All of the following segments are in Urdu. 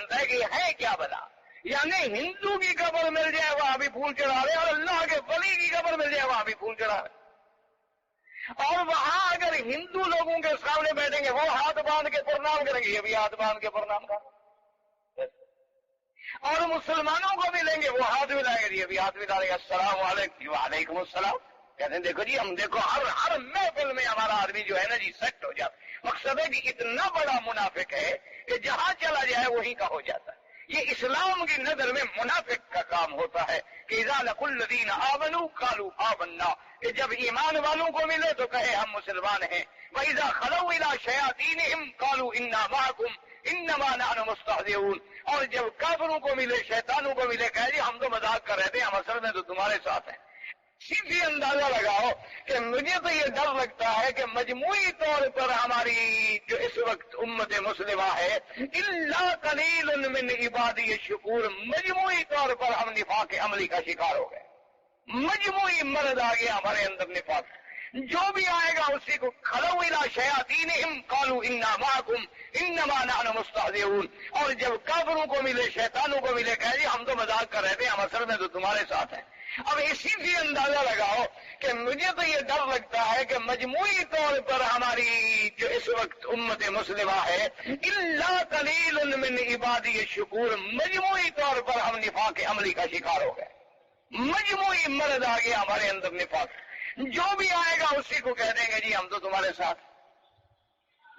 جانتا ہے کہ یہ ہے کیا بلا. یعنی ہندو کی قبر مل جائے وہاں بھی پھول چڑھا رہے, اور اللہ کے ولی کی قبر مل جائے وہاں بھی پھول چڑھا رہے. اور وہاں اگر ہندو لوگوں کے سامنے بیٹھیں گے وہ ہاتھ باندھ کے پرنام کریں گے, یہ بھی ہاتھ باندھ کے پرنام کریں گے. اور مسلمانوں کو بھی لیں گے وہ ہاتھ ملائیں گے, یہ بھی ہاتھ ملا گے, السلام علیکم, وعلیکم السلام. کہتے ہیں دیکھو جی ہم دیکھو ہر محفل میں ہمارا آدمی جو ہے نا جی سیٹ ہو جاتا. مقصد ہے کہ اتنا بڑا منافق ہے کہ جہاں چلا جائے وہیں کا ہو جاتا ہے. یہ اسلام کی نظر میں منافق کا کام ہوتا ہے کہ اذا لقوا الذین آمنوا قالوا آمنا, کہ جب ایمان والوں کو ملے تو کہے ہم مسلمان ہیں. وَإِذَا خَلَوْا إِلَىٰ شَيَاطِینِهِمْ قَالُوا إِنَّا مَعَكُمْ إِنَّمَا نَحْنُ مُسْتَهْزِئُونَ. اور جب کافروں کو ملے, شیطانوں کو ملے, کہے جی ہم تو مذاق کر رہے تھے, ہم اصل میں تو تمہارے ساتھ ہیں. سیدھی اندازہ لگاؤ کہ مجھے تو یہ ڈر لگتا ہے کہ مجموعی طور پر ہماری جو اس وقت امت مسلمہ ہے, الا قلیل من عبادی الشکور, مجموعی طور پر ہم نفاق عملی کا شکار ہو گئے. مجموعی مرض آ گیا ہمارے اندر نفاق. جو بھی آئے گا اسی کو خلو الی شیاطینہم قالوا انا معکم انما نحن مستہزئون. اور جب کافروں کو ملے, شیطانوں کو ملے, کہے جی ہم تو مذاق کر رہے تھے, ہم اصل میں تو تمہارے ساتھ ہیں. اب اسی سے اندازہ لگاؤ کہ مجھے تو یہ ڈر لگتا ہے کہ مجموعی طور پر ہماری جو اس وقت امت مسلمہ ہے, الا قلیل من عبادی الشکور, مجموعی طور پر ہم نفاق عملی کا شکار ہو گئے. مجموعی مرض آ گیا ہمارے اندر نفاق. جو بھی آئے گا اسی کو کہہ دیں گے جی ہم تو تمہارے ساتھ.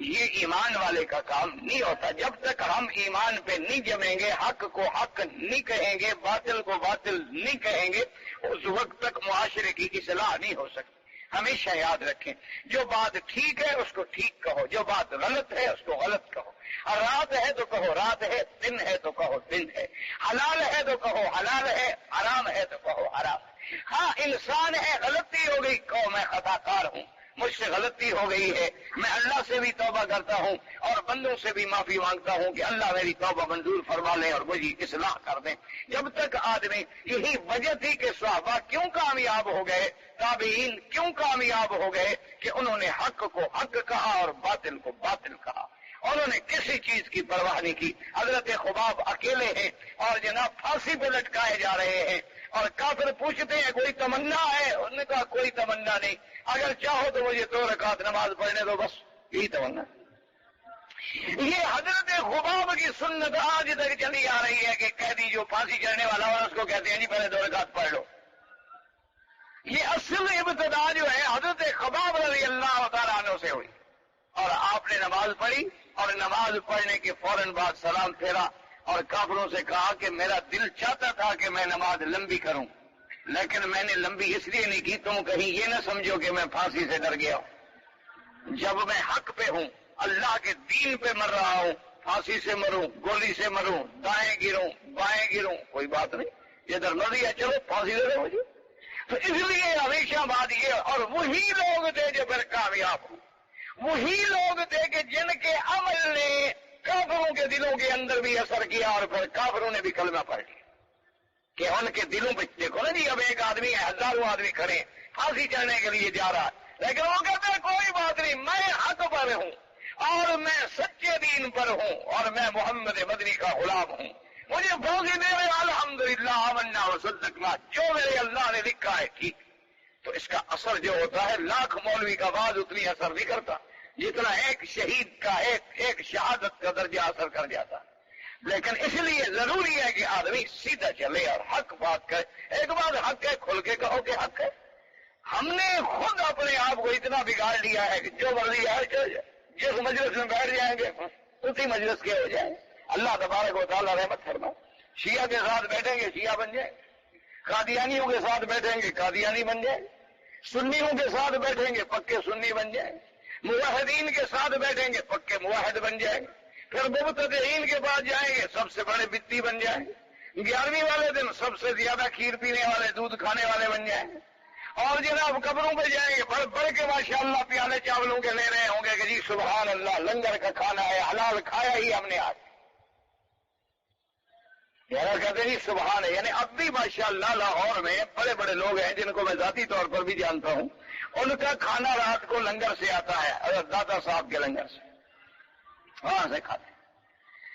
یہ ایمان والے کا کام نہیں ہوتا. جب تک ہم ایمان پہ نہیں جمیں گے, حق کو حق نہیں کہیں گے, باطل کو باطل نہیں کہیں گے, اس وقت تک معاشرے کی اصلاح نہیں ہو سکتی. ہمیشہ یاد رکھیں, جو بات ٹھیک ہے اس کو ٹھیک کہو, جو بات غلط ہے اس کو غلط کہو. رات ہے تو کہو رات ہے, دن ہے تو کہو دن ہے, حلال ہے تو کہو حلال ہے, حرام ہے تو کہو حرام. ہاں انسان ہے, غلطی ہو گئی, کہو میں خطا کار ہوں, مجھ سے غلطی ہو گئی ہے, میں اللہ سے بھی توبہ کرتا ہوں اور بندوں سے بھی معافی مانگتا ہوں کہ اللہ میری توبہ منظور فرما لے اور مجھے اصلاح کر دیں. جب تک آدمی, یہی وجہ تھی کہ صحابہ کیوں کامیاب ہو گئے, تابعین کیوں کامیاب ہو گئے, کہ انہوں نے حق کو حق کہا اور باطل کو باطل کہا. انہوں نے کسی چیز کی پرواہ نہیں کی. حضرت خباب اکیلے ہیں اور جناب پھانسی پہ لٹکائے جا رہے ہیں, اور کافر پوچھتے ہیں کوئی تمنا ہے, انہوں نے کہا کوئی تمنا نہیں, اگر چاہو تو مجھے 2 رکعت نماز پڑھنے دو, بس یہی تمنا. یہ حضرت خباب کی سنت آج تک چلی آ رہی ہے کہ قیدی جو پھانسی چڑھنے والا ہوا اس کو کہتے ہیں جی پہلے 2 رکعت پڑھ لو. یہ اصل ابتدا جو ہے حضرت خباب رضی اللہ تعالیٰ عنہ سے ہوئی, اور آپ نے نماز پڑھی, اور نماز پڑھنے کے فوراً بعد سلام پھیرا اور کافروں سے کہا کہ میرا دل چاہتا تھا کہ میں نماز لمبی کروں, لیکن میں نے لمبی اس لیے نہیں کی, تم کہیں یہ نہ سمجھو کہ میں پھانسی سے ڈر گیا ہوں. جب میں حق پہ ہوں, اللہ کے دین پہ مر رہا ہوں, پھانسی سے مروں, گولی سے مروں, دائیں گروں بائیں گروں, کوئی بات نہیں, جدھر مرضی ہے چلو پھانسی دے دو مجھے. تو اس لیے ہمیشہ بات یہ, اور وہی لوگ تھے جو پھر کامیاب ہوں, وہی لوگ تھے کہ جن کے عمل نے کافروں کے دلوں کے اندر بھی اثر کیا, اور پھر کافروں نے بھی کلمہ پڑھ لیا. کہ ان کے دلوں پہ دیکھو نا جی, اب ایک آدمی ہے, ہزاروں آدمی کھڑے پھانسی چڑھنے کے لیے جا رہا ہے, لیکن وہ کہتے ہیں کوئی بات نہیں, میں حق پر ہوں اور میں سچے دین پر ہوں اور میں محمد مدنی کا غلام ہوں, مجھے پھانسی دے رہے, الحمدللہ آمنا وصدقنا, جو میرے اللہ نے لکھا ہے ٹھیک. تو اس کا اثر جو ہوتا ہے, لاکھ مولوی کا بعض اتنی اثر نہیں کرتا جتنا ایک شہید کا ایک شہادت کا درجہ اثر کر جاتا. لیکن اس لیے ضروری ہے کہ آدمی سیدھا چلے اور حق بات کرے. ایک بات حق ہے, کھل کے کہو کہ حق ہے. ہم نے خود اپنے آپ کو اتنا بگاڑ لیا ہے کہ جو مرضی ہے چل جائے, جس مجلس میں بیٹھ جائیں گے اسی مجلس کے ہو جائیں گے. اللہ تبارک و تعالیٰ رحمت فرمائے. شیعہ کے ساتھ بیٹھیں گے شیعہ بن جائیں گے, قادیانیوں کے ساتھ بیٹھیں گے قادیانی بن جائیں گے, سنیوں کے ساتھ بیٹھیں گے پکے سنی بن جائیں گے, موحدین کے ساتھ بیٹھیں گے پکے موحد بن جائیں گے, پھر مبتدعین کے بعد جائیں گے سب سے بڑے بدتی بن جائیں گے, 11ویں والے دن سب سے زیادہ کھیر پینے والے دودھ کھانے والے بن جائیں گے, اور جناب قبروں پہ جائیں گے بڑھ بڑھ کے ماشاءاللہ پیالے چاولوں کے لے رہے ہوں گے کہ جی سبحان اللہ لنگر کا کھانا ہے, حلال کھایا ہی ہم نے آج. کہتے ہیں جی سبحان ہے, یعنی اب بھی ماشاءاللہ لاہور میں بڑے بڑے لوگ ہیں جن کو میں ذاتی طور پر بھی جانتا ہوں, ان کا کھانا رات کو لنگر سے آتا ہے, حضرت داتا صاحب کے لنگر سے, وہاں سے کھاتے ہیں.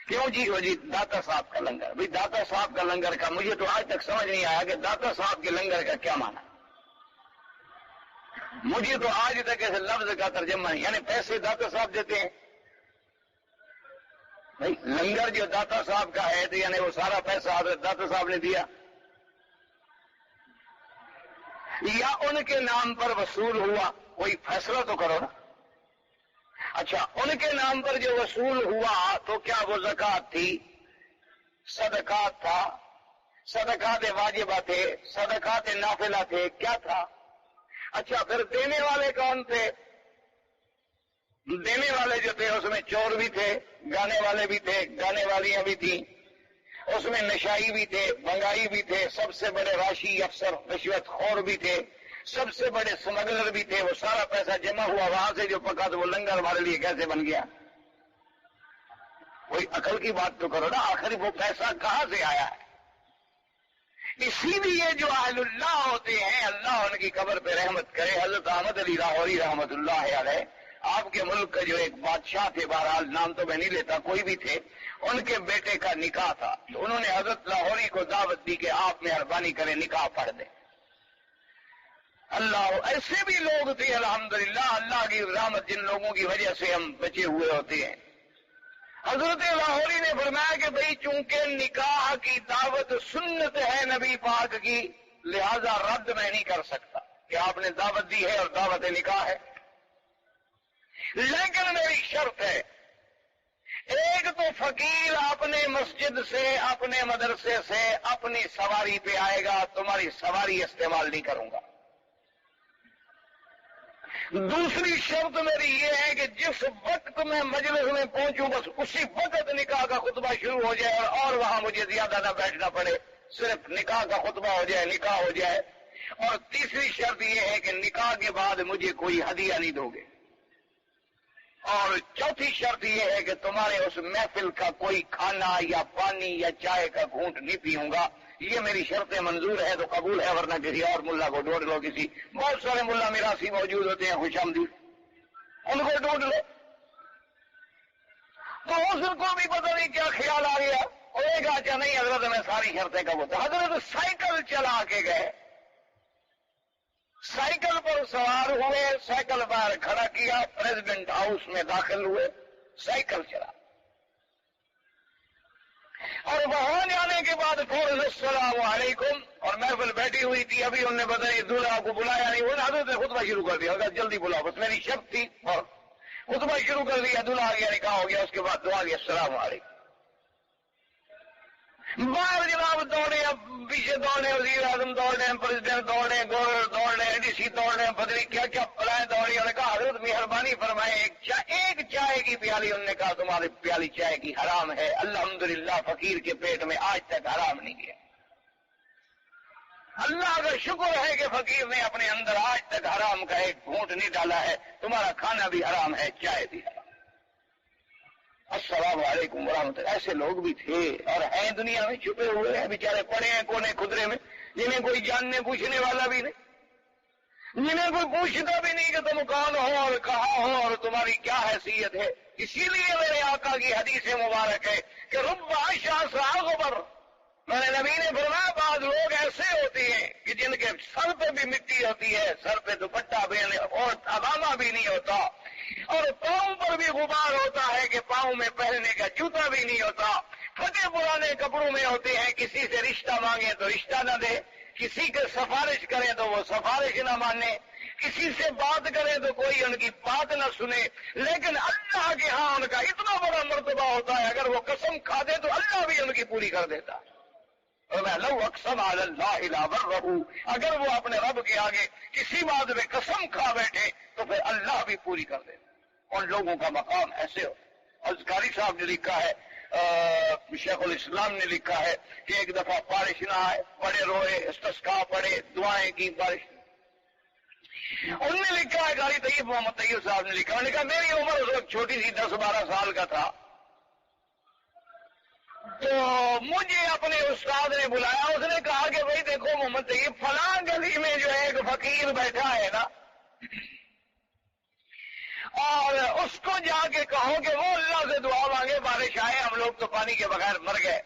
کیوں جی؟ وہ جی داتا صاحب کا لنگر. بھائی داتا صاحب کا لنگر کا مجھے تو آج تک سمجھ نہیں آیا کہ داتا صاحب کے لنگر کا کیا معنی. مجھے تو آج تک ایسے لفظ کا ترجمہ نہیں. یعنی پیسے داتا صاحب دیتے ہیں. بھائی لنگر جو داتا صاحب کا ہے تو یعنی وہ سارا پیسہ حضرت داتا صاحب نے دیا، یا ان کے نام پر وصول ہوا؟ کوئی فیصلہ تو کرو نا. اچھا، ان کے نام پر جو وصول ہوا تو کیا وہ زکوٰۃ تھی، صدقات تھا، صدقات واجبہ تھے، صدقات نافلہ تھے، کیا تھا؟ اچھا، پھر دینے والے کون تھے؟ دینے والے جو تھے اس میں چور بھی تھے، گانے والے بھی تھے، گانے والیاں بھی تھیں، اس میں نشائی بھی تھے، بنگائی بھی تھے، سب سے بڑے راشی افسر رشوت خور بھی تھے، سب سے بڑے سمگلر بھی تھے. وہ سارا پیسہ جمع ہوا وہاں سے جو پکا تو وہ لنگر ہمارے لیے کیسے بن گیا؟ کوئی عقل کی بات تو کرو نا. آخر وہ پیسہ کہاں سے آیا ہے؟ اسی لیے جو اہل اللہ ہوتے ہیں اللہ ان کی قبر پہ رحمت کرے. حضرت احمد علی لاہوری رحمت اللہ علیہ آپ کے ملک کا جو ایک بادشاہ تھے، بہرحال نام تو میں نہیں لیتا، کوئی بھی تھے، ان کے بیٹے کا نکاح تھا تو انہوں نے حضرت لاہوری کو دعوت دی کہ آپ مہربانی کریں نکاح پڑھ دیں. اللہ، ایسے بھی لوگ تھے الحمدللہ. اللہ کی رحمت جن لوگوں کی وجہ سے ہم بچے ہوئے ہوتے ہیں. حضرت لاہوری نے فرمایا کہ بھئی چونکہ نکاح کی دعوت سنت ہے نبی پاک کی، لہذا رد میں نہیں کر سکتا کہ آپ نے دعوت دی ہے اور دعوت نکاح ہے. لیکن میری شرط ہے، ایک تو فقیر اپنے مسجد سے، اپنے مدرسے سے اپنی سواری پہ آئے گا، تمہاری سواری استعمال نہیں کروں گا. دوسری شرط میری یہ ہے کہ جس وقت میں مجلس میں پہنچوں بس اسی وقت نکاح کا خطبہ شروع ہو جائے اور وہاں مجھے زیادہ نہ بیٹھنا پڑے، صرف نکاح کا خطبہ ہو جائے، نکاح ہو جائے. اور تیسری شرط یہ ہے کہ نکاح کے بعد مجھے کوئی ہدیہ نہیں دو گے. اور چوتھی شرط یہ ہے کہ تمہارے اس محفل کا کوئی کھانا یا پانی یا چائے کا گھونٹ نہیں پیوں گا. یہ میری شرطیں منظور ہے تو قبول ہے، ورنہ کسی اور ملا کو ڈھونڈ لو. کسی بہت سارے ملا میراثی موجود ہوتے ہیں خوش آمدید، ان کو ڈھونڈ لو. تو اس کو بھی پتہ نہیں کیا خیال آ گیا، اور ایک آچا نہیں حضرت میں ساری شرطیں قبول. حضرت سائیکل چلا کے گئے، سائیکل پر سوار ہوئے، سائیکل باہر کھڑا کیا، پریزیڈنٹ ہاؤس میں داخل ہوئے، سائیکل چلا. اور وہاں جانے کے بعد فوراً السلام علیکم، اور محفل بیٹھی ہوئی تھی. ابھی انہوں نے بتایا دولہا کو بلایا نہیں، انہوں نے حضرت نے خطبہ شروع کر دیا. حضرت جلدی بلاؤ، بس میری شرط تھی. اور خطبہ شروع کر دیا، دولہا آ گیا، نکاح ہو گیا. اس کے بعد دعا دی السلام علیکم. باہر جناب دوڑے، اب پیچھے دوڑے، وزیر اعظم دوڑے، پریزیڈنٹ دوڑے، گورنر دوڑے، ڈی سی دوڑے، بدری کیا کیا بلائیں دوڑی. انہوں نے کہا حضرت مہربانی فرمائے ایک چائے کی پیالی. انہوں نے کہا تمہاری پیالی چائے کی حرام ہے. الحمدللہ فقیر کے پیٹ میں آج تک حرام نہیں گیا. اللہ کا شکر ہے کہ فقیر نے اپنے اندر آج تک حرام کا ایک گھونٹ نہیں ڈالا ہے. تمہارا کھانا بھی حرام ہے، چائے بھی حرام. السلام علیکم ورحمۃ اللہ. ایسے لوگ بھی تھے اور ہیں دنیا میں، چھپے ہوئے ہیں بیچارے، پڑے ہیں کونے خدرے میں، جنہیں کوئی جاننے پوچھنے والا بھی نہیں، جنہیں کوئی پوچھتا بھی نہیں کہ تم کون ہو اور کہاں ہو اور تمہاری کیا حیثیت ہے. اسی لیے میرے آقا کی حدیث مبارک ہے کہ رب عائشہ صاغبر، میں نے نبی نے فرمایا بعض لوگ ایسے ہوتے ہیں کہ جن کے سر پہ بھی مٹی ہوتی ہے، سر پہ دوپٹہ بھی اور ابامہ بھی نہیں ہوتا، اور پاؤں پر بھی غبار ہوتا ہے کہ پاؤں میں پہننے کا جوتا بھی نہیں ہوتا، پھٹے پرانے کپڑوں میں ہوتے ہیں، کسی سے رشتہ مانگے تو رشتہ نہ دے، کسی کے سفارش کریں تو وہ سفارش نہ مانے، کسی سے بات کریں تو کوئی ان کی بات نہ سنے. لیکن اللہ کے ہاں ان کا اتنا بڑا مرتبہ ہوتا ہے، اگر وہ قسم کھا دے تو اللہ بھی ان کی پوری کر دیتا. اور میں لو اقسم علی اللہ لا برہ، اگر وہ اپنے رب کے آگے کسی بات میں قسم کھا بیٹھے تو پھر اللہ بھی پوری کر دیتا. ان لوگوں کا مقام ایسے ہو. ازکاری صاحب نے لکھا ہے، شیخ الاسلام نے لکھا ہے کہ ایک دفعہ بارش نہ آئے، پڑے روئے، استسقا پڑے، دعائیں کی، بارش. انہوں نے لکھا ہے، قاری طیب محمد طیب صاحب نے لکھا، انہوں نے کہا میری عمر اس وقت چھوٹی سی 10-12 سال کا تھا، تو مجھے اپنے استاد نے بلایا. اس نے کہا کہ بھائی دیکھو محمد طیب، فلاں گلی میں جو ہے ایک فقیر بیٹھا ہے نا، اور اس کو جا کے کہو کہ وہ اللہ سے دعا مانگے بارش آئے، ہم لوگ تو پانی کے بغیر مر گئے.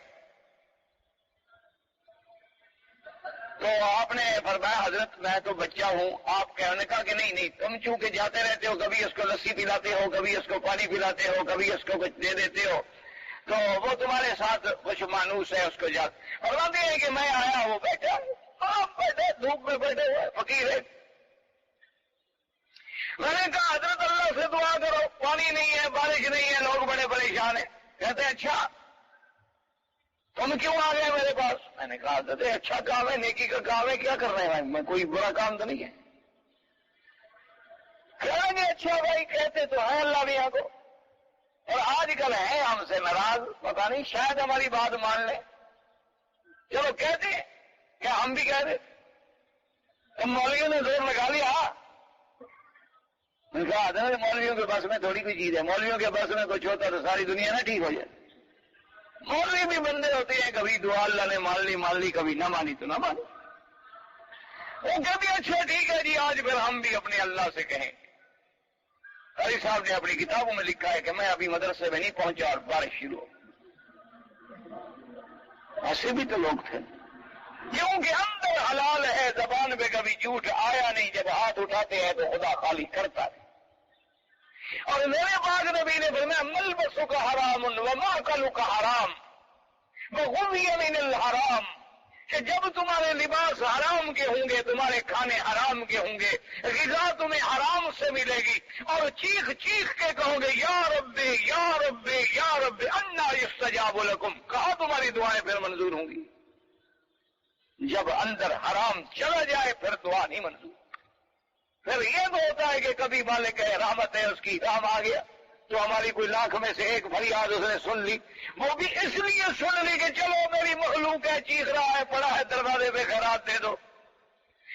تو آپ نے فرمایا حضرت میں تو بچہ ہوں. آپ نے کہا کہ نہیں تم چونکہ جاتے رہتے ہو، کبھی اس کو لسی پلاتے ہو، کبھی اس کو پانی پلاتے ہو، کبھی اس کو کچھ دے دیتے ہو، تو وہ تمہارے ساتھ کچھ مانوس ہے اس کو جا. اور بات یہ ہے کہ میں آیا وہ بیٹھا، آپ بیٹھے دھوپ میں بیٹھے ہوئے فقیر ہے. میں نے کہا حضرت اللہ سے دعا کرو، پانی نہیں ہے، بارش نہیں ہے، لوگ بڑے پریشان ہیں. کہتے ہیں اچھا تم کیوں آ گئے میرے پاس؟ میں نے کہا حضرت اچھا کام ہے، نیکی کا کام ہے، کیا کر رہے ہیں؟ میں کوئی برا کام تو نہیں ہے. کہیں گے اچھا بھائی، کہتے تو ہیں اللہ میاں کو، اور آج کل ہیں ہم سے ناراض، پتہ نہیں شاید ہماری بات مان لیں. چلو کہتے ہیں کیا ہم بھی کہہ دیں؟ تم مولویوں نے زور لگا لیا. میں نے کہا حضرت مولویوں کے بس میں تھوڑی کوئی چیز ہے، مولویوں کے بس میں کچھ ہوتا تو ساری دنیا نہ ٹھیک ہو جائے. مولوی بھی بندے ہوتے ہیں، کبھی دعا اللہ نے مان لی، کبھی نہ مانی تو نہ مانی. وہ کبھی اچھا ٹھیک ہے جی، آج پھر ہم بھی اپنے اللہ سے کہیں. قاری صاحب نے اپنی کتابوں میں لکھا ہے کہ میں ابھی مدرسے میں نہیں پہنچا اور بارش شروع ہو. ایسے بھی تو لوگ تھے. کیونکہ اندر حلال ہے، زبان پہ کبھی جھوٹ آیا نہیں. جب ہاتھ اٹھاتے ہیں تو خدا خالی کرتا ہے. اور میرے پاک نبی نے فرمایا ملبسو کا حرام وماکلو کا حرام وغذی من الحرام، کہ جب تمہارے لباس حرام کے ہوں گے، تمہارے کھانے حرام کے ہوں گے، غذا تمہیں حرام سے ملے گی، اور چیخ چیخ کے کہو گے یا رب یا رب یا رب انا یستجاب لکم، کہاں تمہاری دعائیں پھر منظور ہوں گی؟ جب اندر حرام چلا جائے پھر دعا نہیں منظور. پھر یہ تو ہوتا ہے کہ کبھی مالک ہے، رحمت ہے، اس کی کام آ گیا تو ہماری کوئی لاکھ میں سے ایک فریاد اس نے سن لی، وہ بھی اس لیے سن لی کہ چلو میری مخلوق ہے، چیخ رہا ہے، پڑا ہے دروازے پہ، خیرات دے دو.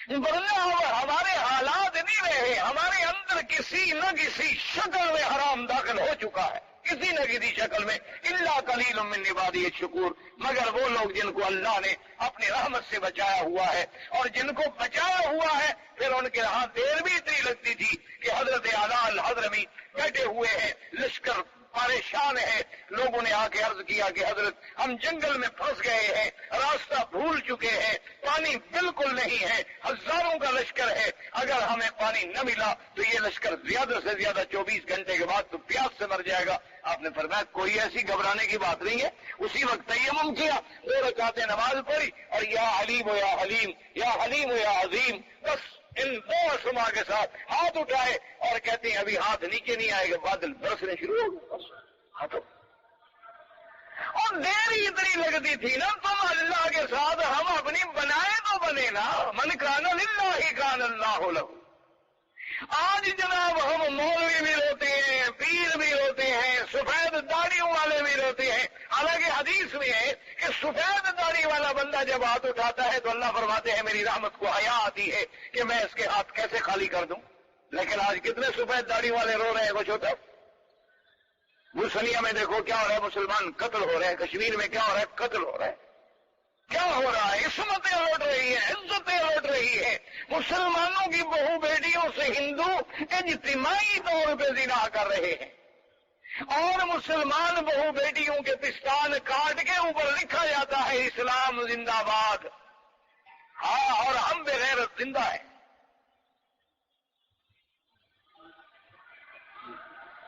ورنہ ہمارے حالات نہیں رہے، ہمارے اندر کسی نہ کسی شکل میں حرام داخل ہو چکا ہے، کسی نہ کسی شکل میں. الا قلیل من عبادی الشکور، مگر وہ لوگ جن کو اللہ نے اپنی رحمت سے بچایا ہوا ہے، اور جن کو بچایا ہوا ہے پھر ان کے ہاں دیر بھی اتنی لگتی تھی کہ حضرت اعلیٰ الحضرمی بیٹھے ہوئے ہیں، لشکر پریشان ہے. لوگوں نے آ کے عرض کیا کہ حضرت ہم جنگل میں پھنس گئے ہیں، راستہ بھول چکے ہیں، پانی بالکل نہیں ہے، ہزاروں کا لشکر ہے، اگر ہمیں پانی نہ ملا تو یہ لشکر زیادہ سے زیادہ 24 گھنٹے کے بعد تو پیاس سے مر جائے گا. آپ نے فرمایا کوئی ایسی گھبرانے کی بات نہیں ہے. اسی وقت تیمم کیا، 2 رکعتیں نماز پڑھی، اور یا حلیم و یا حلیم، یا حلیم و یا عظیم، بس ان 2 اسما کے ساتھ ہاتھ اٹھائے اور کہتے ہیں ابھی ہاتھ نیچے نہیں آئے گا، بادل برسنے شروع ہو گئے. ہاتھوں اور دیر ہی اتنی لگتی تھی نا. تم اللہ کے ساتھ ہم اپنی بنائے تو بنے نا، من کان للہ کان اللہ لہ. آج جناب ہم مولوی بھی ہوتے ہیں، پیر بھی ہوتے ہیں، سفید داڑھیوں والے بھی ہوتے ہیں. حالانکہ حدیث میں ہے کہ سفید داڑھی والا بندہ جب ہاتھ اٹھاتا ہے تو اللہ فرماتے ہیں میری رحمت کو حیا آتی ہے کہ میں اس کے ہاتھ کیسے خالی کر دوں. لیکن آج کتنے سفید داڑھی والے رو رہے ہیں کچھ ہوتا. بوسنیا میں دیکھو کیا ہو رہا ہے، مسلمان قتل ہو رہے ہیں. کشمیر میں کیا ہو رہا ہے، قتل ہو رہا ہے. کیا ہو رہا ہے؟ عصمتیں لوٹ رہی ہیں، عزتیں لوٹ رہی ہیں. مسلمانوں کی بہو بیٹیوں سے ہندو اجتماعی طور پہ زنا کر رہے ہیں، اور مسلمان بہو بیٹیوں کے پستان کاٹ کے اوپر لکھا جاتا ہے اسلام زندہ باد. ہاں، اور ہم بغیرت زندہ ہیں.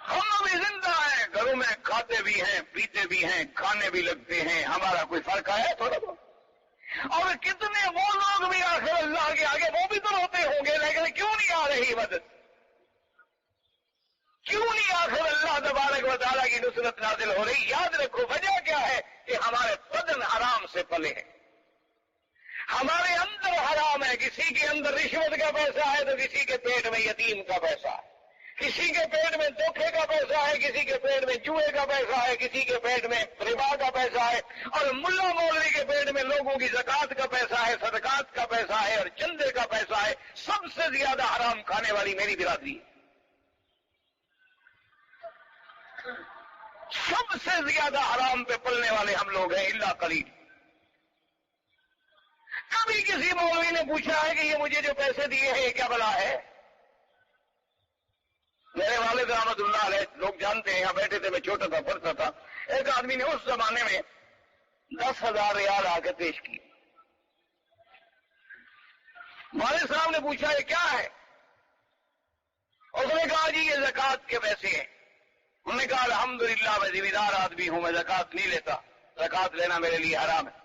ہم بھی زندہ ہیں، گھروں میں کھاتے بھی ہیں، پیتے بھی ہیں، کھانے بھی لگتے ہیں. ہمارا کوئی فرق ہے تھوڑا بہت؟ اور کتنے وہ لوگ بھی آخر اللہ کے آگے وہ بھی تو روتے ہوں گے، لیکن کیوں نہیں آ رہی مدد؟ کیوں نہیں آخر اللہ تبارک و تعالیٰ کی نصرت نازل ہو رہی؟ یاد رکھو وجہ کیا ہے کہ ہمارے بدن حرام سے پلے ہیں، ہمارے اندر حرام ہے. کسی کے اندر رشوت کا پیسہ ہے تو کسی کے پیٹ میں یتیم کا پیسہ ہے، کسی کے پیٹ میں دھوکے کا پیسہ ہے، کسی کے پیٹ میں جوئے کا پیسہ ہے، کسی کے پیٹ میں ربا کا پیسہ ہے، اور ملا مولوی کے پیٹ میں لوگوں کی زکوٰۃ کا پیسہ ہے، صدقات کا پیسہ ہے، اور چندے کا پیسہ ہے. سب سے زیادہ حرام کھانے والی میری برادری ہے. سب سے زیادہ حرام پہ پلنے والے ہم لوگ ہیں، الا قلیل. کبھی کسی مولوی نے پوچھا ہے کہ یہ مجھے جو پیسے دیے ہیں یہ کیا بلا ہے؟ میرے والد رحمت اللہ علیہ، لوگ جانتے ہیں، یہاں بیٹھے تھے، میں چھوٹا تھا، پڑھتا تھا، ایک آدمی نے اس زمانے میں 10,000 ریال آ کے پیش کی. والد صاحب نے پوچھا یہ کیا ہے؟ اس نے کہا جی یہ زکوٰۃ کے پیسے ہیں. انہوں نے کہا الحمدللہ میں ذمہ دار آدمی ہوں، میں زکوٰۃ نہیں لیتا، زکوٰۃ لینا میرے لیے حرام ہے.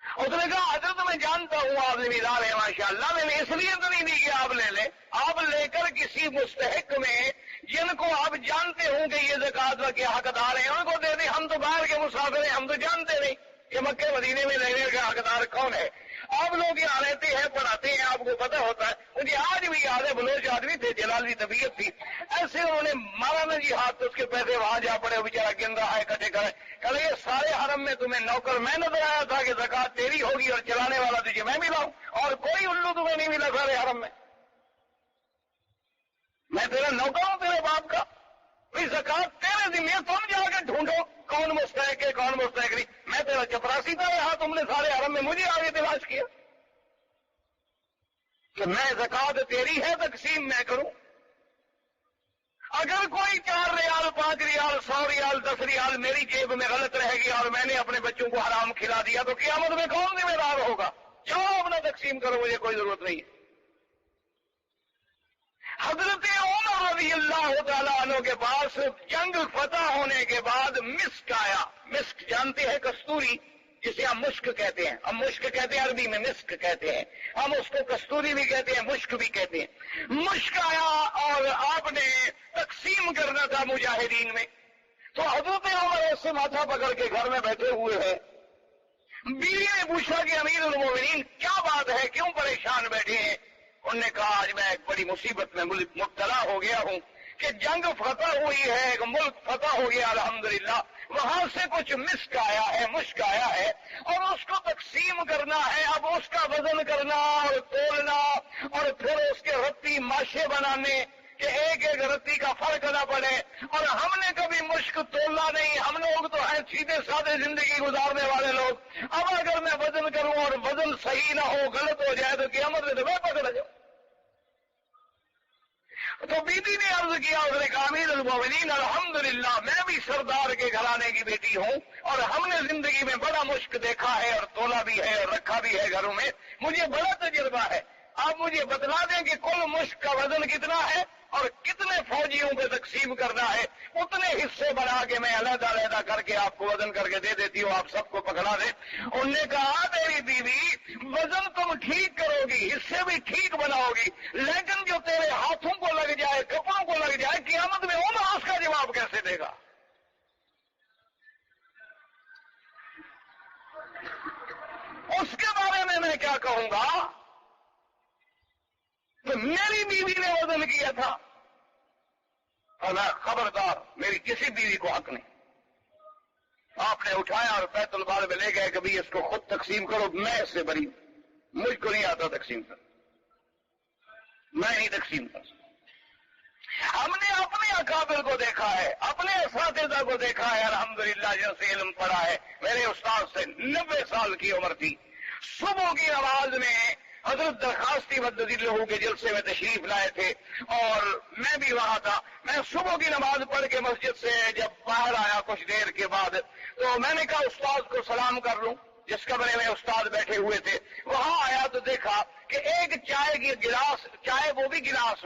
اس نے کہا حضرت میں جانتا ہوں آپ ذمہ دار ہیں ماشاءاللہ، میں نے اس لیے تو نہیں دی کہ آپ لے لیں، آپ لے کر کسی مستحق میں جن کو آپ جانتے ہوں کہ یہ زکوٰۃ کے حقدار ہیں ان کو دے دیں. ہم تو باہر کے مسافر ہیں، ہم تو جانتے نہیں کہ مکے مدینے میں لینے کا حقدار کون ہے. آپ لوگ یہاں رہتے ہیں، پڑھاتے ہیں، آپ کو پتہ ہوتا ہے. مجھے آج بھی یاد ہے، بلوچ آدمی تھے، جلالی طبیعت تھی، ایسے انہوں نے مارا نا جی ہاتھ، تو اس کے پیسے وہاں جا پڑے، بیچارہ گن رہا ہے کٹے کرے. کہ یہ سارے حرم میں تمہیں نوکر میں نظر آیا تھا کہ زکوٰۃ تیری ہوگی اور چلانے والا تجھے میں ملا ہوں، اور کوئی الو تمہیں نہیں ملا سارے حرم میں تیرا نوکر ہوں تیرے باپ کا. بھائی زکوٰۃ تیرے ذمہ، تم جا کے ڈھونڈو کون مستحق ہے کون مستحق نہیں. میں تیرا چپراسی تھا یہاں، تم نے سارے حرم میں مجھے آگے تلاش کیا کہ میں زکوٰۃ تیری ہے تقسیم میں کروں. اگر کوئی 4 ریال 5 ریال 100 ریال 10 ریال میری جیب میں غلط رہے گی اور میں نے اپنے بچوں کو حرام کھلا دیا تو قیامت میں کون ذمہ دار ہوگا؟ جاؤ اپنا تقسیم کرو، مجھے کوئی ضرورت نہیں ہے. حضرت عمر رضی اللہ تعالیٰ عنہ کے پاس جنگ فتح ہونے کے بعد مسک آیا. مسک جانتے ہیں، کستوری جسے ہم مشک کہتے ہیں، ہم مشک کہتے ہیں، عربی میں مسک کہتے ہیں، ہم اس کو کستوری بھی کہتے ہیں، مشک بھی کہتے ہیں. مشک آیا اور آپ نے تقسیم کرنا تھا مجاہدین میں. تو حضرت عمر ایسے ماتھا پکڑ کے گھر میں بیٹھے ہوئے ہیں. بیوی نے پوچھا کہ امیر المومنین کیا بات ہے، کیوں پریشان بیٹھے ہیں؟ انہوں نے کہا آج میں ایک بڑی مصیبت میں مبتلا ہو گیا ہوں کہ جنگ فتح ہوئی ہے، ایک ملک فتح ہو گیا الحمدللہ، وہاں سے کچھ مسک آیا ہے، مشک آیا ہے اور اس کو تقسیم کرنا ہے. اب اس کا وزن کرنا اور تولنا اور پھر اس کے رتی ماشے بنانے کہ ایک ایک رتی کا فرق نہ پڑے. اور ہم نے کبھی مشک تولا نہیں، ہم لوگ تو ہیں سیدھے سادے زندگی گزارنے والے لوگ. اب اگر میں وزن کروں اور وزن صحیح نہ ہو، غلط ہو جائے تو قیامت میں تو میں پکڑ جاؤں. تو بی بی نے عرض کیا، اس نے کہا امیر المومنین الحمدللہ میں بھی سردار کے گھرانے کی بیٹی ہوں اور ہم نے زندگی میں بڑا مشک دیکھا ہے اور تولا بھی ہے اور رکھا بھی ہے گھروں میں، مجھے بڑا تجربہ ہے. آپ مجھے بتلا دیں کہ کل مشک کا وزن کتنا ہے اور کتنے فوجیوں پہ تقسیم کرنا ہے، اتنے حصے بنا کے میں علیحدہ علیحدہ کر کے آپ کو وزن کر کے دے دیتی ہوں، آپ سب کو پکڑا دیں. انہوں نے کہا میری بیوی وزن تم ٹھیک کرو گی، حصے بھی ٹھیک بناؤ گی، لیکن جو تیرے ہاتھوں کو لگ جائے، کپڑوں کو لگ جائے، قیامت میں عمر اس کا جواب کیسے دے گا؟ اس کے بارے میں میں کیا کہوں گا؟ تو میری بیوی نے وزن کیا تھا اور میں خبردار، میری کسی بیوی کو حق نہیں. آپ نے اٹھایا اور بیت المال میں لے گئے، کبھی اس کو خود تقسیم کرو، میں اس سے بری ہوں، مجھ کو نہیں آتا تقسیم کر، میں نہیں تقسیم کر سکتا. ہم نے اپنے اکابر کو دیکھا ہے، اپنے اساتذہ کو دیکھا ہے الحمدللہ جن سے علم پڑھا ہے. میرے استاد سے 90 سال کی عمر تھی، صبح کی نماز میں حضرت درخواستی مددلہ کے جلسے میں تشریف لائے تھے اور میں بھی وہاں تھا. میں صبح کی نماز پڑھ کے مسجد سے جب باہر آیا کچھ دیر کے بعد تو میں نے کہا استاد کو سلام کر لوں، جس کمرے میں استاد بیٹھے ہوئے تھے. وہاں آیا تو دیکھا کہ ایک چائے کی گلاس، چائے وہ بھی گلاس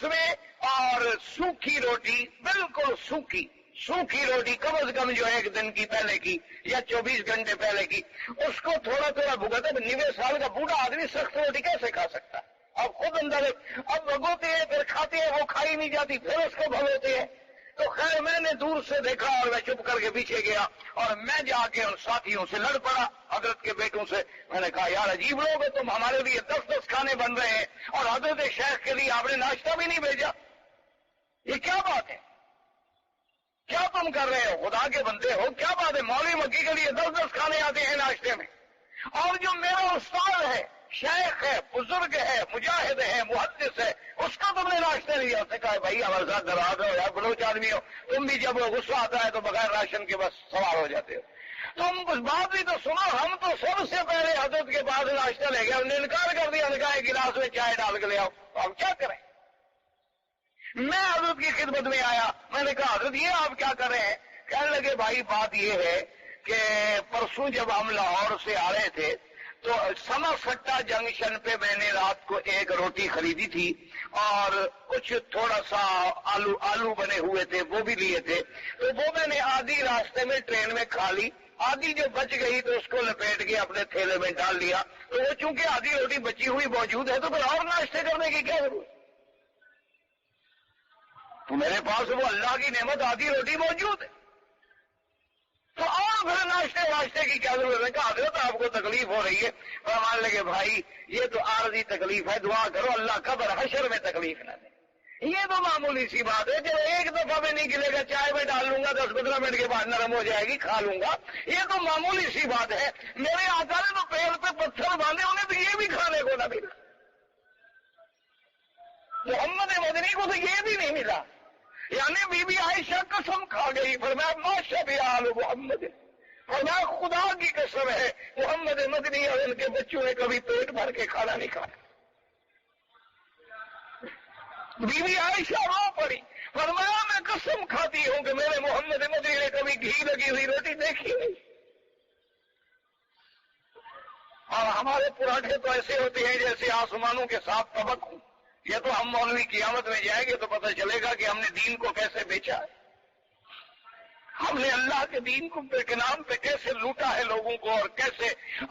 میں اور سوکھی روٹی، بالکل سوکھی روٹی، کم از کم جو 1 دن کی پہلے کی یا 24 گھنٹے پہلے کی، اس کو تھوڑا تھوڑا بھگاتا. 90 سال کا بوڑھا آدمی سخت روٹی کیسے کھا سکتا؟ اب خود اندر اب بھگوتے ہیں، پھر کھاتے ہیں، وہ کھائی نہیں جاتی، پھر اس کو بھگوتے ہیں. تو خیر میں نے دور سے دیکھا اور میں چپ کر کے پیچھے گیا اور میں جا کے ان ساتھیوں سے لڑ پڑا، حضرت کے بیٹوں سے. میں نے کہا یار عجیب لوگ ہو تم، ہمارے لیے 10 کھانے بن رہے ہیں اور حضرت شیخ کے لیے آپ نے ناشتہ بھی نہیں بھیجا، یہ کیا بات ہے؟ کیا تم کر رہے ہو؟ خدا کے بندے ہو، کیا بات ہے؟ مولوی مکی کے لیے 10 کھانے آتے ہیں ناشتے میں، اور جو میرا استاد ہے، شیخ ہے، بزرگ ہے، مجاہد ہے، محدث ہے، اس کا تم نے ناشتے نہیں ہوتے. کہا بھائی ہمارے ساتھ ناراض ہو یا بلوچ آدمی ہو، تم بھی جب غصہ آتا ہے تو بغیر راشن کے بس سوار ہو جاتے ہو. تم کچھ بات بھی تو سنو. ہم تو سب سے پہلے حضرت کے پاس ناشتہ لے گئے، انہوں نے انکار کر دیا، نے کہا ایک گلاس میں چائے ڈال کے لے آؤ. تو ہم کیا کریں؟ میں حضرت کی خدمت میں آیا، میں نے کہا حضرت یہ آپ کیا کر رہے ہیں؟ کہنے لگے بھائی بات یہ ہے کہ پرسوں جب ہم لاہور سے آ رہے تھے تو سما سٹا جنکشن پہ میں نے رات کو ایک روٹی خریدی تھی اور کچھ تھوڑا سا آلو بنے ہوئے تھے وہ بھی لیے تھے، تو وہ میں نے آدھی راستے میں ٹرین میں کھا لی، آدھی جو بچ گئی تو اس کو لپیٹ کے اپنے تھیلے میں ڈال لیا، تو وہ چونکہ آدھی روٹی بچی ہوئی موجود ہے تو پھر اور ناشتے کرنے کی کیا ضرورت؟ تو میرے پاس وہ اللہ کی نعمت آدھی روٹی موجود ہے تو اور پھر ناشتے واشتے کی کیا ضرورت ہے؟ کہ حضرت آپ کو تکلیف ہو رہی ہے، اور مان لگے بھائی یہ تو عارضی تکلیف ہے، دعا کرو اللہ قبر حشر میں تکلیف نہ دے، یہ تو معمولی سی بات ہے، جب ایک دفعہ میں نہیں گلے گا، چائے میں ڈال لوں گا 10-15 منٹ کے بعد نرم ہو جائے گی، کھا لوں گا، یہ تو معمولی سی بات ہے۔ میرے آقا نے تو پیڑ پہ پتھر باندھے، انہیں تو یہ بھی کھانے کو نہ ملا، محمد مدنی کو تو یہ بھی نہیں ملا، یعنی بی بی عائشہ قسم کھا گئی، فرمایا ماشا بھی آل محمد، فرمایا خدا کی قسم ہے محمد مدنی اور ان کے بچوں نے کبھی پیٹ بھر کے کھانا نہیں کھایا۔ بی بی عائشہ رو پڑی، فرمایا میں قسم کھاتی ہوں کہ میرے محمد مدنی نے کبھی گھی لگی ہوئی روٹی دیکھی نہیں۔ اور ہمارے پراٹھے تو ایسے ہوتے ہیں جیسے آسمانوں کے ساتھ طبق ہوں، یہ تو ہم مولوی قیامت میں جائیں گے تو پتہ چلے گا کہ ہم نے دین کو کیسے بیچا ہے، ہم نے اللہ کے دین کے نام پہ کیسے لوٹا ہے لوگوں کو، اور کیسے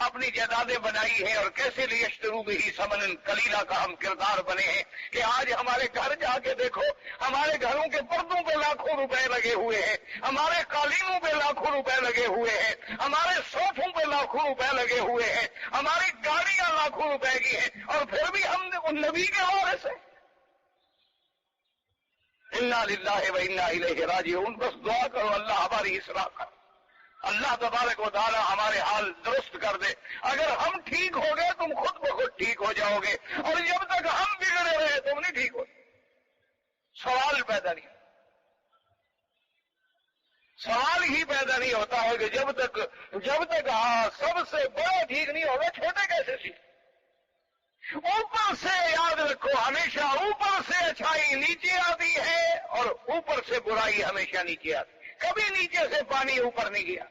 اپنی جائیدادیں بنائی ہیں، اور کیسے لیشترو بہ ثمنا قلیلا کا ہم کردار بنے ہیں کہ آج ہمارے گھر جا کے دیکھو، ہمارے گھروں کے پردوں پہ لاکھوں روپے لگے ہوئے ہیں، ہمارے قالینوں پہ لاکھوں روپے لگے ہوئے ہیں، ہمارے صوفوں پہ لاکھوں روپے لگے ہوئے ہیں، ہماری گاڑیاں لاکھوں روپے کی ہیں، اور پھر بھی ہم ان نبی کے وارث ہیں۔ انا للہ و انا الیہ راجعون۔ بس دعا کرو اللہ ہماری اصلاح کر، اللہ تبارک و تعالی ہمارے حال درست کر دے۔ اگر ہم ٹھیک ہو گئے تم خود بخود ٹھیک ہو جاؤ گے، اور جب تک ہم بگڑے رہے تم نہیں ٹھیک ہو۔ سوال پیدا نہیں، سوال ہی پیدا نہیں ہوتا ہے کہ جب تک سب سے بڑا ٹھیک نہیں ہوگا چھوٹے کیسے سیکھ۔ اوپر سے یاد رکھو ہمیشہ اوپر سے اچھائی نیچے آتی ہے، اور اوپر سے برائی ہمیشہ نیچے آتی ہے، کبھی نیچے سے پانی اوپر نہیں گیا،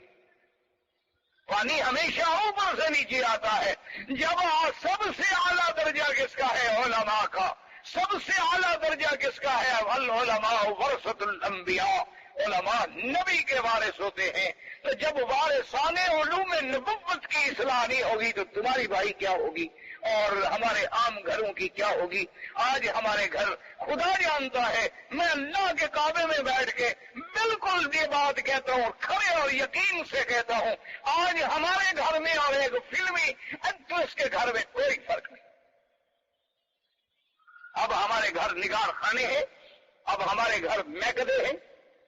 پانی ہمیشہ اوپر سے نیچے آتا ہے۔ جب سب سے اعلیٰ درجہ کس کا ہے؟ علماء کا۔ سب سے اعلیٰ درجہ کس کا ہے؟ العلماء ورثۃ الانبیاء، علماء نبی کے وارث ہوتے ہیں۔ تو جب وارثان علوم نبوت کی اصلاح نہیں ہوگی تو تمہاری بھائی کیا ہوگی، اور ہمارے عام گھروں کی کیا ہوگی؟ آج ہمارے گھر خدا جانتا ہے، میں اللہ کے کعبے میں بیٹھ کے بالکل یہ بات کہتا ہوں، کھڑے اور یقین سے کہتا ہوں، آج ہمارے گھر میں اور ایک فلمی ایکٹریس کے گھر میں کوئی فرق نہیں۔ اب ہمارے گھر نگار خانے ہیں، اب ہمارے گھر میکدے ہیں،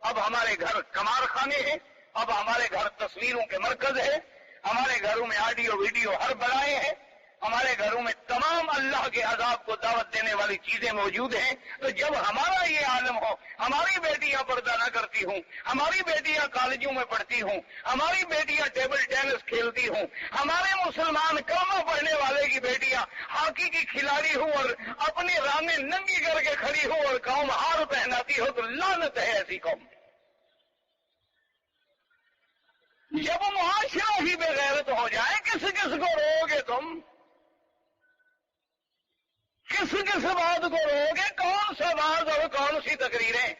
اب ہمارے گھر کمار خانے ہیں، اب ہمارے گھر تصویروں کے مرکز ہے، ہمارے گھروں میں آڈیو ویڈیو ہر بلائے ہیں، ہمارے گھروں میں تمام اللہ کے عذاب کو دعوت دینے والی چیزیں موجود ہیں۔ تو جب ہمارا یہ عالم ہو، ہماری بیٹیاں پردہ نہ کرتی ہوں، ہماری بیٹیاں کالجوں میں پڑھتی ہوں، ہماری بیٹیاں ٹیبل ٹینس کھیلتی ہوں، ہمارے مسلمان کلمہ پڑھنے والے کی بیٹیاں ہاکی کی کھلاڑی ہوں اور اپنی رانیں ننگی کر کے کھڑی ہوں اور قوم ہار پہناتی ہو، تو لعنت ہے ایسی قوم۔ جب معاشرہ ہی بے غیرت ہو جائے، کس کس کو رو گے تم؟ کس کس بات کو رو گے؟ کون سا باز اور کون سی تقریریں؟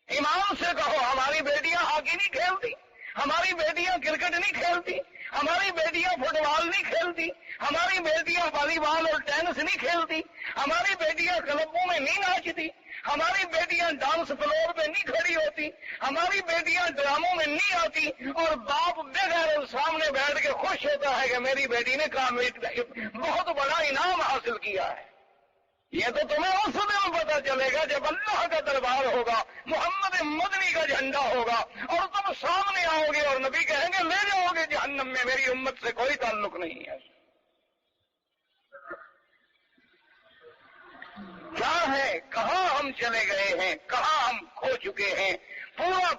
امام سے کہو ہماری بیٹیاں ہاکی نہیں کھیلتی، ہماری بیٹیاں کرکٹ نہیں کھیلتی، ہماری بیٹیاں فٹ بال نہیں کھیلتی، ہماری بیٹیاں والی بال اور ٹینس نہیں کھیلتی، ہماری بیٹیاں کلبوں میں نہیں ناچتی، ہماری بیٹیاں ڈانس فلور پہ نہیں کھڑی ہوتی، ہماری بیٹیاں ڈراموں میں نہیں آتی، اور باپ بغیر سامنے بیٹھ کے خوش ہوتا ہے کہ میری بیٹی نے بہت بڑا انعام حاصل کیا ہے۔ یہ تو تمہیں اس دن پتا چلے گا جب اللہ کا دربار ہوگا، محمد مدنی کا جھنڈا ہوگا، اور تم سامنے آؤ گے اور نبی کہیں گے لے جاؤ گے جہنم میں، میری امت سے کوئی تعلق نہیں ہے۔ کیا ہے؟ کہاں ہم چلے گئے ہیں، کہاں ہم کھو چکے ہیں؟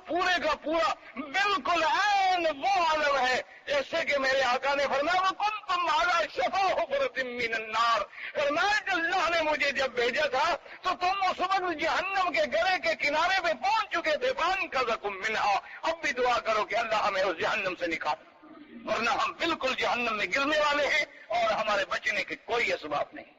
پورے کا پورا بالکل عین وہ عالم ہے جیسے کہ میرے آقا نے فرمایا وَكُنْتُمْ عَلَىٰ شَفَا حُفْرَةٍ مِّنَ النَّارِ، فرمایا کہ اللہ نے مجھے جب بھیجا تھا تو تم اس وقت جہنم کے گلے کے کنارے پہ پہنچ چکے تھے. فانقذکم منہا، اب بھی دعا کرو کہ اللہ ہمیں اس جہنم سے نکال، ورنہ ہم بالکل جہنم میں گرنے والے ہیں اور ہمارے بچنے کے کوئی اسباب نہیں.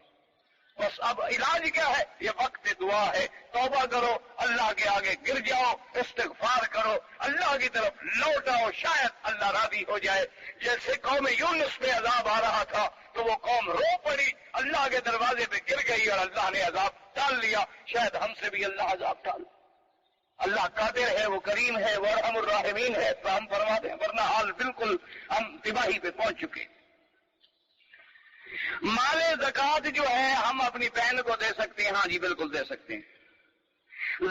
بس اب علاج کیا ہے؟ یہ وقت دعا ہے. توبہ کرو، اللہ کے آگے گر جاؤ، استغفار کرو، اللہ کی طرف لوٹ آؤ، شاید اللہ راضی ہو جائے. جیسے قوم یونس پہ عذاب آ رہا تھا تو وہ قوم رو پڑی، اللہ کے دروازے پہ گر گئی اور اللہ نے عذاب ٹال لیا. شاید ہم سے بھی اللہ عذاب ٹال. اللہ قادر ہے، وہ کریم ہے، وہ ارحم الراحمین ہے، تو ہم فرما دیں، ورنہ حال بالکل ہم تباہی پہ پہنچ چکے. مال زکوٰۃ جو ہے ہم اپنی بہن کو دے سکتے ہیں. ہاں جی بالکل دے سکتے ہیں.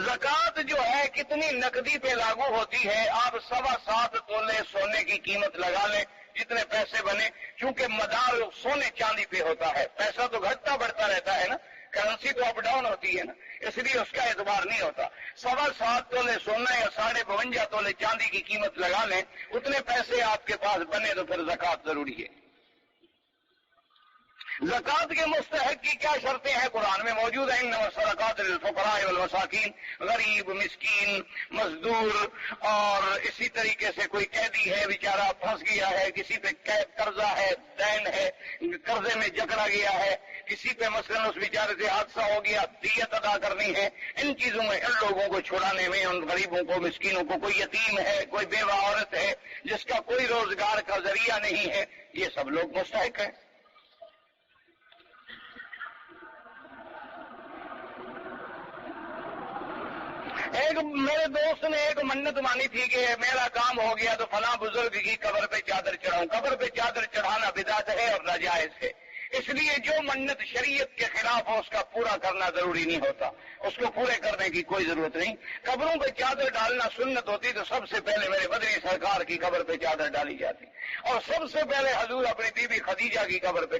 زکوٰۃ جو ہے کتنی نقدی پہ لاگو ہوتی ہے؟ آپ 7.25 تولے سونے کی قیمت لگا لیں، جتنے پیسے بنے، کیونکہ مدار سونے چاندی پہ ہوتا ہے. پیسہ تو گھٹتا بڑھتا رہتا ہے نا، کرنسی تو اپ ڈاؤن ہوتی ہے نا، اس لیے اس کا اعتبار نہیں ہوتا. 7.25 تولے سونا یا 52.5 تولے چاندی کی قیمت لگا لیں، اتنے پیسے آپ کے پاس بنے تو پھر زکوٰۃ ضروری ہے. زکوٰۃ کے مستحق کی کیا شرطیں ہیں؟ قرآن میں موجود ہیں. انما الصدقات للفقراء والمساکین، غریب، مسکین، مزدور، اور اسی طریقے سے کوئی قیدی ہے بیچارہ پھنس گیا ہے، کسی پہ قرضہ ہے، دین ہے، قرضے میں جکڑا گیا ہے، کسی پہ مثلا اس بیچارے سے حادثہ ہو گیا، دیت ادا کرنی ہے. ان چیزوں میں ان لوگوں کو چھڑانے میں، ان غریبوں کو، مسکینوں کو، کوئی یتیم ہے، کوئی بیوہ عورت ہے جس کا کوئی روزگار کا ذریعہ نہیں ہے، یہ سب لوگ مستحق ہیں. ایک میرے دوست نے ایک منت مانی تھی کہ میرا کام ہو گیا تو فلاں بزرگ کی قبر پہ چادر چڑھاؤں. قبر پہ چادر چڑھانا بدعت ہے اور ناجائز ہے. اس لیے جو منت شریعت کے خلاف ہو اس کا پورا کرنا ضروری نہیں ہوتا، اس کو پورے کرنے کی کوئی ضرورت نہیں. قبروں پہ چادر ڈالنا سنت ہوتی تو سب سے پہلے میرے بدری سرکار کی قبر پہ چادر ڈالی جاتی، اور سب سے پہلے حضور اپنی بی بی خدیجہ کی قبر پہ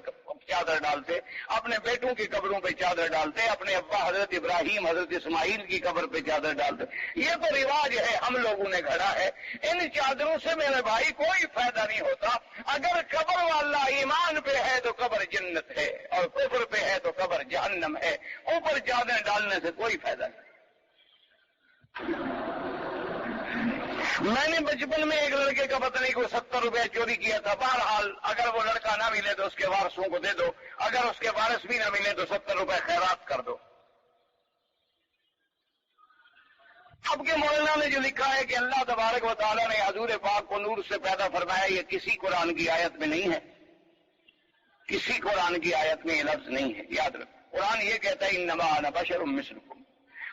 چادر ڈالتے، اپنے بیٹوں کی قبروں پہ چادر ڈالتے، اپنے ابا حضرت ابراہیم، حضرت اسماعیل کی قبر پہ چادر ڈالتے. یہ تو رواج ہے، ہم لوگوں نے گھڑا ہے. ان چادروں سے میرے بھائی کوئی فائدہ نہیں ہوتا. اگر قبر والا ایمان پہ ہے تو قبر جنت ہے، اور کفر پہ ہے تو قبر جہنم ہے. اوپر چادر ڈالنے سے کوئی فائدہ نہیں. میں نے بچپن میں ایک لڑکے کا پتہ نہیں کوئی 70 روپے چوری کیا تھا. بہرحال اگر وہ لڑکا نہ ملے تو اس کے وارثوں کو دے دو، اگر اس کے وارث بھی نہ ملے تو 70 روپے خیرات کر دو. اب کے مولانا نے جو لکھا ہے کہ اللہ تبارک و تعالیٰ نے حضور پاک کو نور سے پیدا فرمایا، یہ کسی قرآن کی آیت میں نہیں ہے، کسی قرآن کی آیت میں یہ لفظ نہیں ہے. یاد رکھو، قرآن یہ کہتا ہے انما انا بشر مثلکم.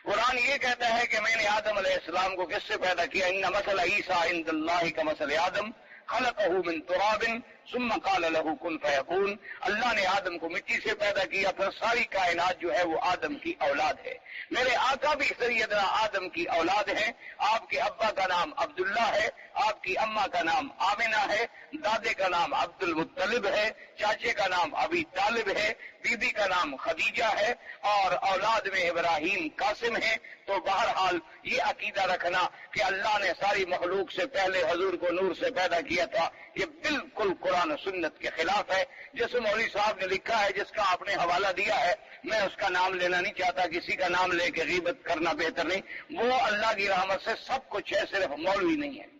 قرآن یہ کہتا ہے کہ میں نے آدم علیہ السلام کو کس سے پیدا کیا؟ ان مثل عیسیٰ عند اللہ کمثل آدم خلقہ من تراب ثم قال له کن فیکون. اللہ نے آدم کو مٹی سے پیدا کیا، پھر ساری کائنات جو ہے وہ آدم کی اولاد ہے. میرے آقا بھی سیدنا آدم کی اولاد ہیں. آپ کے ابا کا نام عبداللہ ہے، آپ کی اماں کا نام آمنہ ہے، دادے کا نام عبد المطلب ہے، چاچے کا نام ابی طالب ہے، بی بی کا نام خدیجہ ہے، اور اولاد میں ابراہیم قاسم ہے. تو بہرحال یہ عقیدہ رکھنا کہ اللہ نے ساری مخلوق سے پہلے حضور کو نور سے پیدا کیا تھا، یہ بالکل قرآن و سنت کے خلاف ہے. جس مولوی صاحب نے لکھا ہے، جس کا آپ نے حوالہ دیا ہے، میں اس کا نام لینا نہیں چاہتا، کسی کا نام لے کے غیبت کرنا بہتر نہیں. وہ اللہ کی رحمت سے سب کچھ ہے، صرف مولوی نہیں ہے.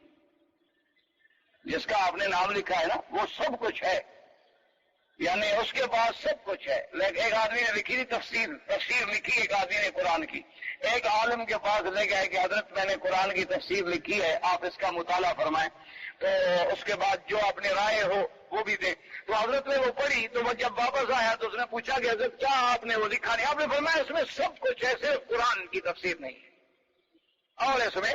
جس کا آپ نے نام لکھا ہے نا، وہ سب کچھ ہے، یعنی اس کے پاس سب کچھ ہے. لیکن ایک آدمی نے لکھی تھی تفسیر لکھی ایک آدمی نے قرآن کی. ایک عالم کے پاس لے گئے کہ حضرت میں نے قرآن کی تفسیر لکھی ہے، آپ اس کا مطالعہ فرمائیں، تو اس کے بعد جو اپنے رائے ہو وہ بھی دیں. تو حضرت نے وہ پڑھی، تو وہ جب واپس آیا تو اس نے پوچھا کہ حضرت کیا آپ نے وہ لکھا نہیں؟ آپ نے فرمایا اس میں سب کچھ ہے، صرف قرآن کی تفسیر نہیں ہے، اور اس میں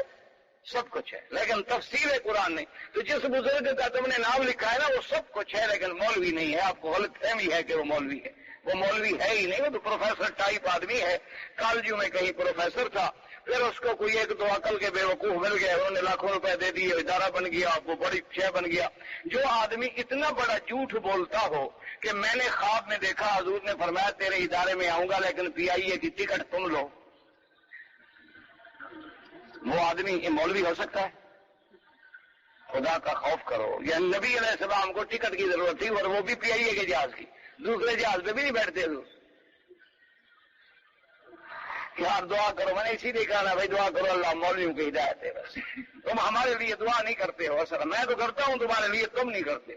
سب کچھ ہے لیکن تفسیر قرآن نہیں. تو جس بزرگ کا تم نے نام لکھا ہے نا، وہ سب کچھ ہے لیکن مولوی نہیں ہے. آپ کو غلط فہمی ہے کہ وہ مولوی ہے. وہ مولوی ہے ہی نہیں، وہ تو پروفیسر ٹائپ آدمی ہے. کالجوں میں کہیں پروفیسر تھا، پھر اس کو کوئی ایک دو عقل کے بے وقوف مل گئے، انہوں نے لاکھوں روپے دے دیے، ادارہ بن گیا، وہ بڑی شے بن گیا. جو آدمی اتنا بڑا جھوٹ بولتا ہو کہ میں نے خواب میں دیکھا حضور نے فرمایا تیرے ادارے میں آؤں گا لیکن PIA کی ٹکٹ تم لو، وہ آدمی مولوی ہو سکتا ہے؟ خدا کا خوف کرو. یہ نبی علیہ السلام کو ٹکٹ کی ضرورت تھی، اور وہ بھی PIA کے جہاز کی، دوسرے جہاز پہ بھی نہیں بیٹھتے حضور. کہ آپ دعا کرو. میں نے اسی لیے کہا نا بھائی دعا کرو اللہ مولویوں کی ہدایت ہے. بس تم ہمارے لیے دعا نہیں کرتے ہو. اصل میں تو کرتا ہوں تمہارے لیے, تم نہیں کرتے.